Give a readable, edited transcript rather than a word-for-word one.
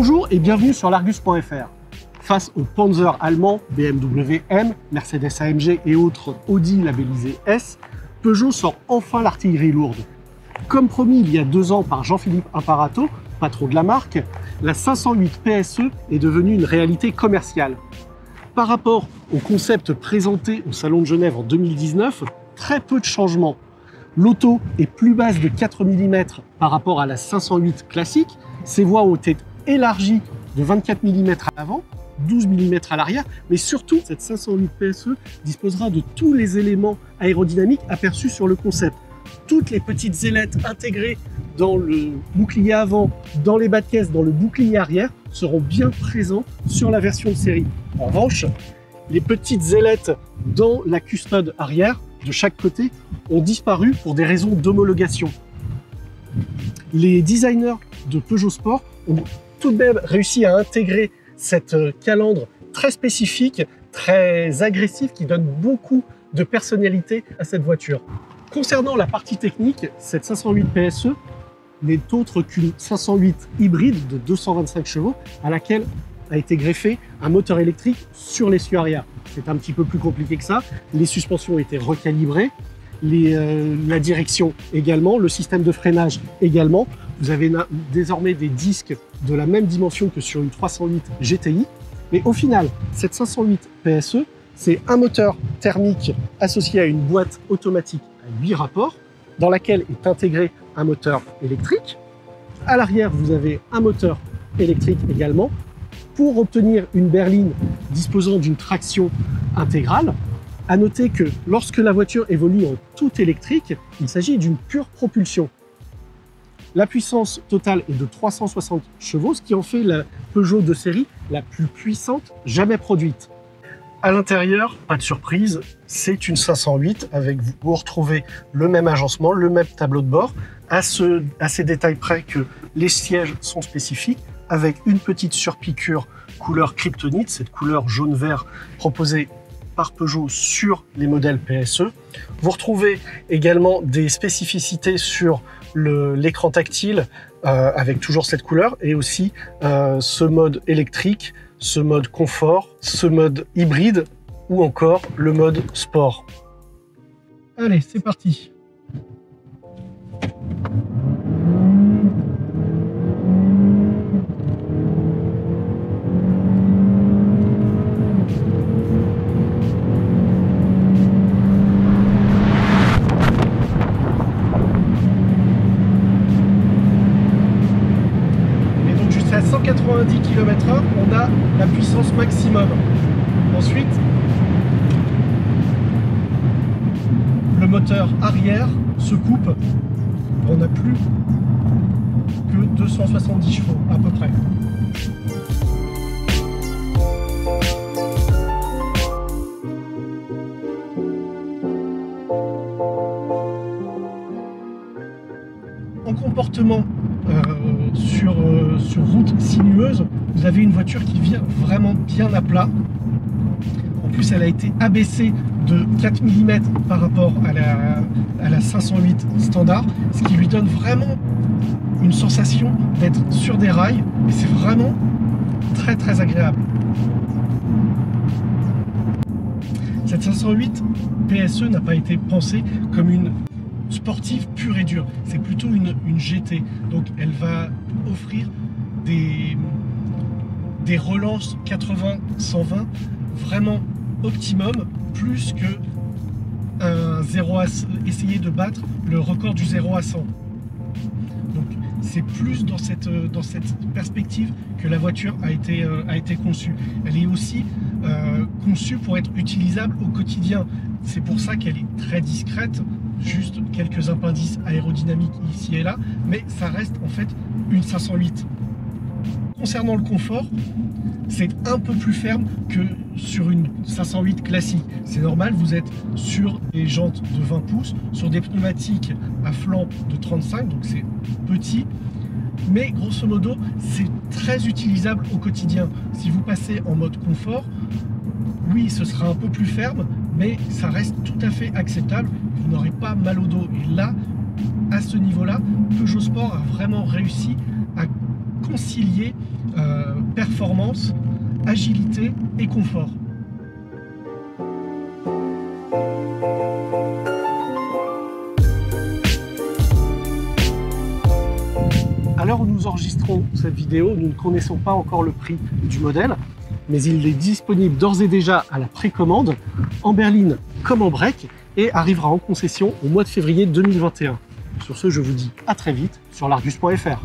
Bonjour et bienvenue sur l'Argus.fr. Face aux Panzer allemands, BMW M, Mercedes AMG et autres Audi labellisés S, Peugeot sort enfin l'artillerie lourde. Comme promis il y a 2 ans par Jean-Philippe Imparato, patron de la marque, la 508 PSE est devenue une réalité commerciale. Par rapport au concept présenté au Salon de Genève en 2019, très peu de changements. L'auto est plus basse de 4 mm par rapport à la 508 classique. Ses voies ont été élargies de 24 mm à l'avant, 12 mm à l'arrière, mais surtout, cette 508 PSE disposera de tous les éléments aérodynamiques aperçus sur le concept. Toutes les petites ailettes intégrées dans le bouclier avant, dans les bas de caisse, dans le bouclier arrière, seront bien présents sur la version de série. En revanche, les petites ailettes dans la custode arrière, de chaque côté, ont disparu pour des raisons d'homologation. Les designers de Peugeot Sport ont tout de même réussi à intégrer cette calandre très spécifique, très agressive, qui donne beaucoup de personnalité à cette voiture. Concernant la partie technique, cette 508 PSE n'est autre qu'une 508 hybride de 225 chevaux à laquelle a été greffé un moteur électrique sur l'essieu arrière. C'est un petit peu plus compliqué que ça. Les suspensions ont été recalibrées, la direction également, le système de freinage également. Vous avez désormais des disques de la même dimension que sur une 308 GTI. Mais au final, cette 508 PSE, c'est un moteur thermique associé à une boîte automatique à 8 rapports, dans laquelle est intégré un moteur électrique. À l'arrière, vous avez un moteur électrique également, pour obtenir une berline disposant d'une traction intégrale. À noter que lorsque la voiture évolue en tout électrique, il s'agit d'une pure propulsion. La puissance totale est de 360 chevaux, ce qui en fait la Peugeot de série la plus puissante jamais produite. À l'intérieur, pas de surprise, c'est une 508 avec, vous retrouvez le même agencement, le même tableau de bord, à ces détails près que les sièges sont spécifiques, avec une petite surpiqûre couleur kryptonite, cette couleur jaune-vert proposée par Peugeot sur les modèles PSE. Vous retrouvez également des spécificités sur l'écran tactile avec toujours cette couleur et aussi ce mode électrique, ce mode confort, ce mode hybride ou encore le mode sport. Allez, c'est parti. À 190 km/h, on a la puissance maximum. Ensuite, le moteur arrière se coupe. On n'a plus que 270 chevaux à peu près. En comportement sur route sinueuse, vous avez une voiture qui vient vraiment bien à plat. En plus, elle a été abaissée de 4 mm par rapport à la 508 standard, ce qui lui donne vraiment une sensation d'être sur des rails, et c'est vraiment très très agréable. Cette 508 PSE n'a pas été pensée comme une sportive pure et dure, c'est plutôt une GT, donc elle va offrir des relances 80-120 vraiment optimum, plus que essayer de battre le record du 0 à 100. Donc c'est plus dans cette perspective que la voiture a été conçue. Elle est aussi conçue pour être utilisable au quotidien. C'est pour ça qu'elle est très discrète, juste quelques appendices aérodynamiques ici et là, mais ça reste en fait une 508. Concernant le confort, c'est un peu plus ferme que sur une 508 classique. C'est normal, vous êtes sur des jantes de 20 pouces, sur des pneumatiques à flanc de 35, donc c'est petit, mais grosso modo, c'est très utilisable au quotidien. Si vous passez en mode confort, oui, ce sera un peu plus ferme, mais ça reste tout à fait acceptable. Vous n'aurez pas mal au dos. Et là, à ce niveau-là, Peugeot Sport a vraiment réussi à concilier performance, agilité et confort. À l'heure où nous enregistrons cette vidéo, nous ne connaissons pas encore le prix du modèle, mais il est disponible d'ores et déjà à la précommande en berline comme en break et arrivera en concession au mois de février 2021. Sur ce, je vous dis à très vite sur l'argus.fr.